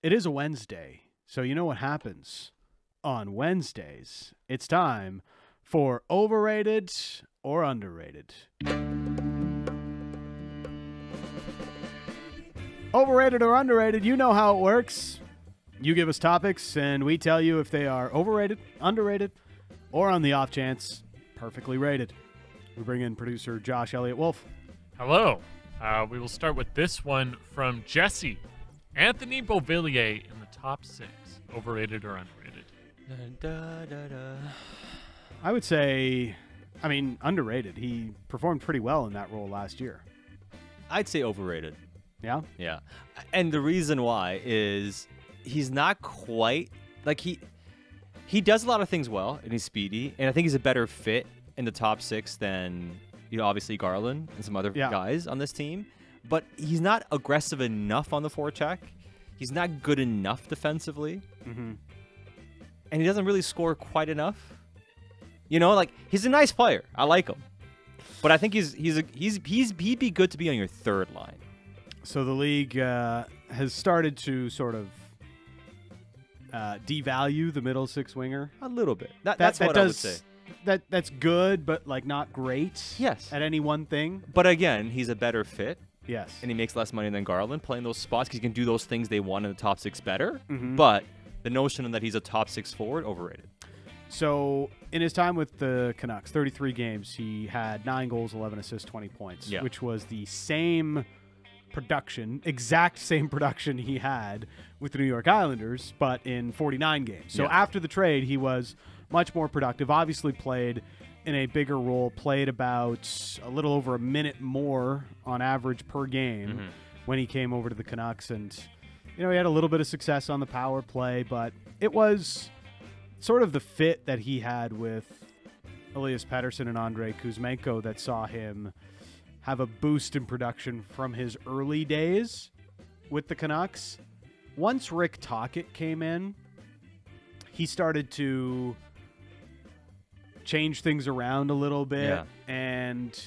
It is a Wednesday, so you know what happens on Wednesdays. It's time for Overrated or Underrated. Overrated or underrated, you know how it works. You give us topics, and we tell you if they are overrated, underrated, or on the off chance, perfectly rated. We bring in producer Josh Elliott Wolf. Hello. We will start with this one from Jesse. Anthony Beauvillier in the top 6. Overrated or underrated? I would say, underrated. He performed pretty well in that role last year. I'd say overrated. Yeah? Yeah. And the reason why is he's not quite like he does a lot of things well and he's speedy, and I think he's a better fit in the top 6 than, obviously Garland and some other guys on this team, but he's not aggressive enough on the forecheck. He's not good enough defensively. Mm-hmm. And he doesn't really score quite enough. He's a nice player. I like him. But I think he'd be good to be on your third line. So the league has started to sort of devalue the middle 6 winger a little bit. That's what I would say. That's good, but not great. Yes. At any one thing. But again, he's a better fit. Yes. And he makes less money than Garland playing those spots because he can do those things they want in the top 6 better. Mm-hmm. But the notion that he's a top 6 forward, overrated. So in his time with the Canucks, 33 games, he had 9 goals, 11 assists, 20 points, which was the exact same production he had with the New York Islanders, but in 49 games. So after the trade, he was much more productive, obviously played in a bigger role, played about a little over a minute more on average per game when he came over to the Canucks. And, he had a little bit of success on the power play, but it was sort of the fit that he had with Elias Pettersson and Andrei Kuzmenko that saw him have a boost in production from his early days with the Canucks. Once Rick Tocchet came in, he started to change things around a little bit and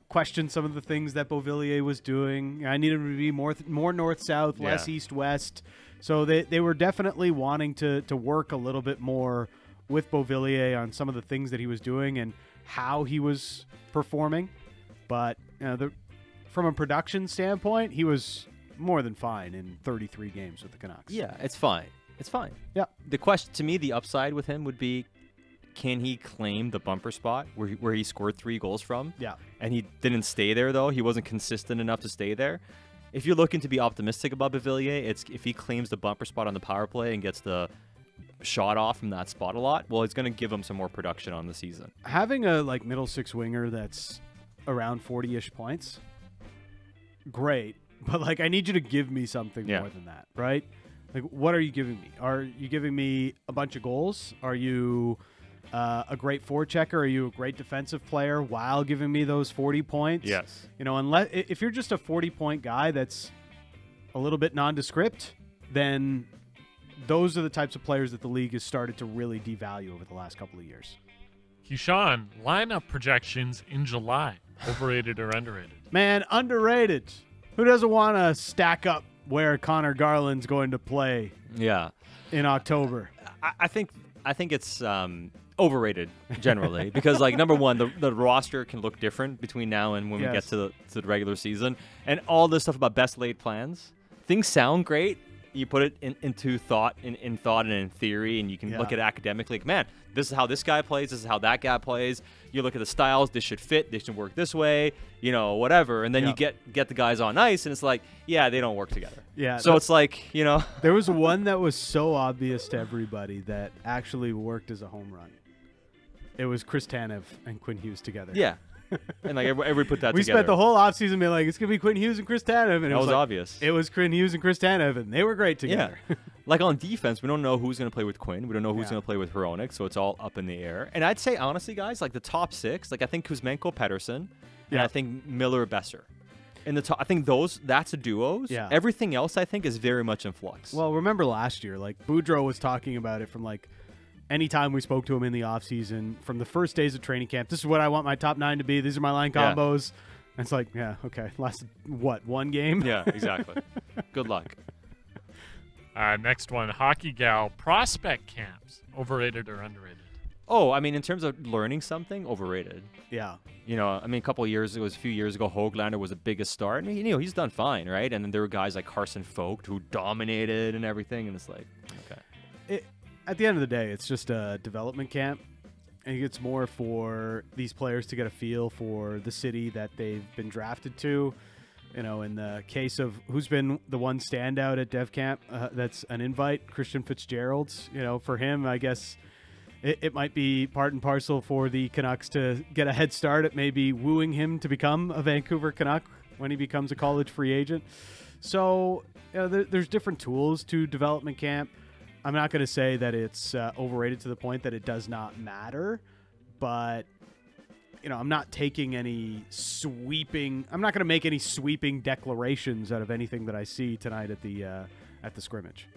question some of the things that Beauvillier was doing. I needed him to be more north-south, less east-west. So they were definitely wanting to work a little bit more with Beauvillier on some of the things that he was doing and how he was performing. But from a production standpoint, he was more than fine in 33 games with the Canucks. Yeah, it's fine. It's fine. Yeah. The question, to me, the upside with him would be, can he claim the bumper spot where he scored 3 goals from? Yeah. And he didn't stay there, though. He wasn't consistent enough to stay there. If you're looking to be optimistic about Beauvillier, it's if he claims the bumper spot on the power play and gets the shot off from that spot a lot, well, it's going to give him some more production on the season. Having a middle 6 winger that's around 40-ish points, great. But I need you to give me something more than that, right? What are you giving me? Are you giving me a bunch of goals? Are you a great forechecker? Are you a great defensive player while giving me those 40 points? Yes. Unless if you're just a 40-point guy that's a little bit nondescript, then those are the types of players that the league has started to really devalue over the last couple of years. Keyshawn, lineup projections in July. Overrated or underrated? Man, underrated. Who doesn't want to stack up where Connor Garland's going to play in October? I think it's overrated generally because number one, the roster can look different between now and when we get to the regular season, and all this stuff about best laid plans. Things sound great. You put it into thought, in thought and in theory, and you can look at it academically. Man, this is how this guy plays. This is how that guy plays. You look at the styles. This should fit. They should work this way. Whatever. And then you get the guys on ice, and it's they don't work together. Yeah. So it's There was one that was so obvious to everybody that actually worked as a home run. It was Chris Tanev and Quinn Hughes together. Yeah. And everybody put that we together. Spent the whole offseason being it's going to be Quinn Hughes and Chris Tanev. And it was obvious. It was Quinn Hughes and Chris Tanev, and they were great together. Yeah. On defense, we don't know who's going to play with Quinn. We don't know who's going to play with Hronek, so it's all up in the air. And I'd say, honestly, guys, the top 6, I think Kuzmenko, Pettersson, and I think Miller, Besser. In the top, I think that's a duos. Yeah. Everything else, I think, is very much in flux. Well, remember last year, Boudreau was talking about it from anytime we spoke to him in the offseason, from the first days of training camp, this is what I want my top 9 to be. These are my line combos. And it's okay. Lasted, what, 1 game? Yeah, exactly. Good luck. Next one, Hockey Gal. Prospect camps. Overrated or underrated? Oh, I mean, in terms of learning something, overrated. Yeah. You know, I mean, a few years ago, Höglander was the biggest star. And, you know, he's done fine, right? And then there were guys like Carson Vogt who dominated and everything. And it's like, okay. At the end of the day, it's just a development camp. I think it's more for these players to get a feel for the city that they've been drafted to. You know, in the case of who's been the one standout at Dev Camp, that's an invite, Christian Fitzgerald's. You know, for him, I guess it might be part and parcel for the Canucks to get a head start at maybe wooing him to become a Vancouver Canuck when he becomes a college free agent. So, you know, there's different tools to development camp. I'm not going to say that it's overrated to the point that it does not matter, but you know, I'm not taking any sweeping. I'm not going to make any sweeping declarations out of anything that I see tonight at the scrimmage.